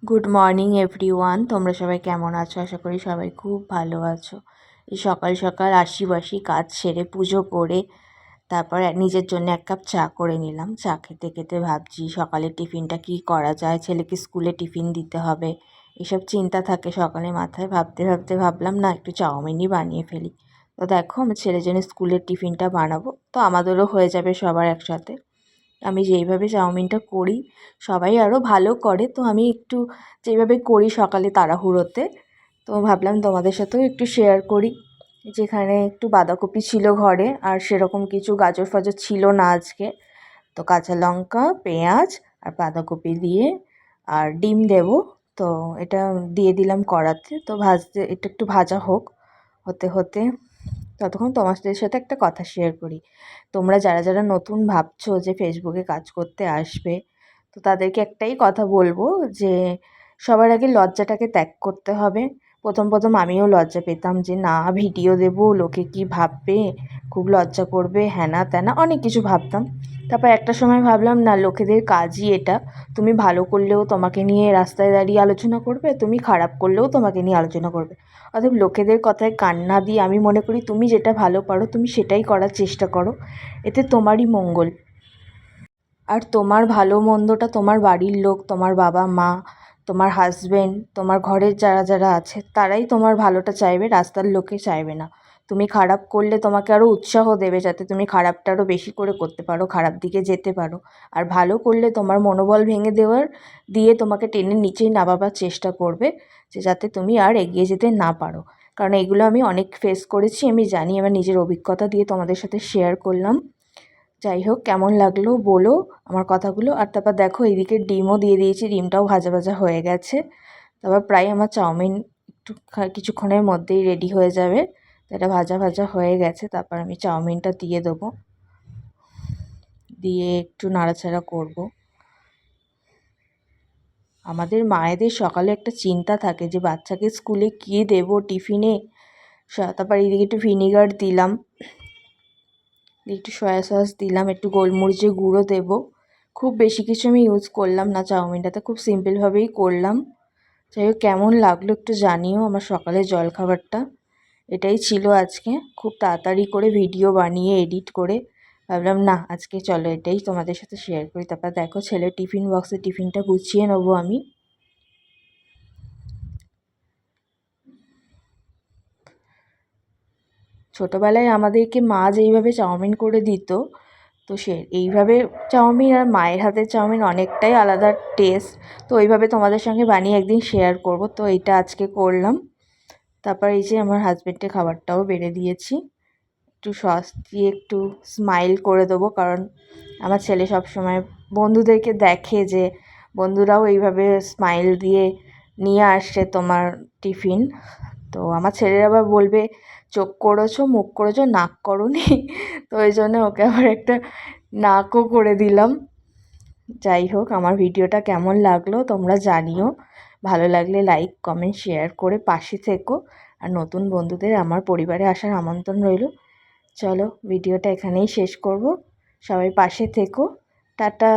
Good morning everyone, তোমরা সবাই কেমন আছো? আশা করি সবাই খুব ভালো আছো। এই সকাল সকাল আশি কাজ সেরে পুজো করে তারপর নিজের জন্য এক কাপ চা করে নিলাম। চা খেতে খেতে ভাবছি সকালের টিফিনটা কি করা যায়, ছেলেকে স্কুলে টিফিন দিতে হবে, এসব চিন্তা থাকে সকালে মাথায়। ভাবতে ভাবতে ভাবলাম না, একটু চাউমিনই বানিয়ে ফেলি। তো দেখো, আমার ছেলের জন্য স্কুলের টিফিনটা বানাবো, তো আমাদেরও হয়ে যাবে সবার একসাথে। আমি যেইভাবে চাউমিনটা করি সবাই আরও ভালো করে, তো আমি একটু যেইভাবে করি সকালে তাড়াহুড়োতে, তো ভাবলাম তোমাদের সাথেও একটু শেয়ার করি। যেখানে একটু বাঁধাকপি ছিল ঘরে, আর সেরকম কিছু গাজর ফাজর ছিল না আজকে, তো কাঁচা লঙ্কা, পেঁয়াজ আর বাঁধাকপি দিয়ে আর ডিম দেব। তো এটা দিয়ে দিলাম কড়াতে, তো ভাজতে এটা একটু ভাজা হোক। হতে হতে ততক্ষণ তোমাদের সাথে একটা কথা শেয়ার করি। তোমরা যারা যারা নতুন ভাবছো যে ফেসবুকে কাজ করতে আসবে, তো তাদেরকে একটাই কথা বলবো যে সবার আগে লজ্জাটাকে ত্যাগ করতে হবে। প্রথম আমিও লজ্জা পেতাম যে না, ভিডিও দেবো, লোকে কি ভাববে, খুব লজ্জা করবে, হ্যানা ত্যানা অনেক কিছু ভাবতাম। তারপর একটা সময় ভাবলাম না, লোকেদের কাজই এটা। তুমি ভালো করলেও তোমাকে নিয়ে রাস্তায় দাঁড়িয়ে আলোচনা করবে, তুমি খারাপ করলেও তোমাকে নিয়ে আলোচনা করবে। অতএব লোকেদের কথায় কান না দিয়ে আমি মনে করি তুমি যেটা ভালো পারো তুমি সেটাই করার চেষ্টা করো, এতে তোমারই মঙ্গল। আর তোমার ভালো মন্দটা তোমার বাড়ির লোক, তোমার বাবা মা, তোমার হাজবেন্ড, তোমার ঘরের যারা যারা আছে তারাই তোমার ভালোটা চাইবে, রাস্তার লোকে চাইবে না। তুমি খারাপ করলে তোমাকে আরও উৎসাহ দেবে যাতে তুমি খারাপটা আরও বেশি করে করতে পারো, খারাপ দিকে যেতে পারো। আর ভালো করলে তোমার মনোবল ভেঙে দিয়ে তোমাকে টেনে নিচেই নামাবার চেষ্টা করবে, যে যাতে তুমি আর এগিয়ে যেতে না পারো। কারণ এগুলো আমি অনেক ফেস করেছি, আমি জানি, আমার নিজের অভিজ্ঞতা দিয়ে তোমাদের সাথে শেয়ার করলাম। যাই হোক, কেমন লাগলো বলো আমার কথাগুলো। আর তারপর দেখো, এইদিকে ডিমও দিয়ে দিয়েছি, ডিমটাও ভাজা ভাজা হয়ে গেছে। তারপর প্রায় আমার চাউমিন একটু কিছুক্ষণের মধ্যেই রেডি হয়ে যাবে। তো এটা ভাজা ভাজা হয়ে গেছে, তারপর আমি চাউমিনটা দিয়ে দেবো, দিয়ে একটু নাড়াচাড়া করব। আমাদের মায়েদের সকালে একটা চিন্তা থাকে যে বাচ্চাকে স্কুলে কী দেবো টিফিনে। তারপর এইদিকে একটু ভিনিগার দিলাম, একটু সয়া সস দিলাম, একটু গোলমরিচের গুঁড়ো দেবো। খুব বেশি কিছু আমি ইউজ করলাম না চাউমিনটাতে, খুব সিম্পলভাবেই করলাম। যাই হোক, কেমন লাগলো একটু জানিও আমার সকালের জলখাবারটা। এটাই ছিল আজকে, খুব তাড়াতাড়ি করে ভিডিও বানিয়ে এডিট করে ভাবলাম না আজকে চলো এটাই তোমাদের সাথে শেয়ার করি। তারপর দেখো, ছেলের টিফিন বক্সে টিফিনটা গুছিয়ে নেবো আমি। ছোটোবেলায় আমাদেরকে মা যেইভাবে চাউমিন করে দিত, তো এইভাবে চাউমিন আর মায়ের হাতের চাউমিন অনেকটাই আলাদা টেস্ট। তো ওইভাবে তোমাদের সঙ্গে বানিয়ে একদিন শেয়ার করব, তো এইটা আজকে করলাম। তারপর এই যে আমার হাজব্যান্ডের খাবারটাও বেড়ে দিয়েছি, একটু সস দিয়ে একটু স্মাইল করে দেবো, কারণ আমার ছেলে সব সময় বন্ধুদেরকে দেখে যে বন্ধুরাও এইভাবে স্মাইল দিয়ে নিয়ে আসছে তোমার টিফিন। তো আমার ছেলের আবার বলবে চোখ করেছো, মুখ করেছো, নাক করোনি। তো ওই জন্য ওকে আবার একটা নাকও করে দিলাম। যাই হোক, আমার ভিডিওটা কেমন লাগলো তোমরা জানিও। ভালো লাগলে লাইক কমেন্ট শেয়ার করে পাশে থেকো। আর নতুন বন্ধুদের আমার পরিবারে আসার আমন্ত্রণ রইল। চলো, ভিডিওটা এখানেই শেষ করব। সবাই পাশে থেকো। টাটা।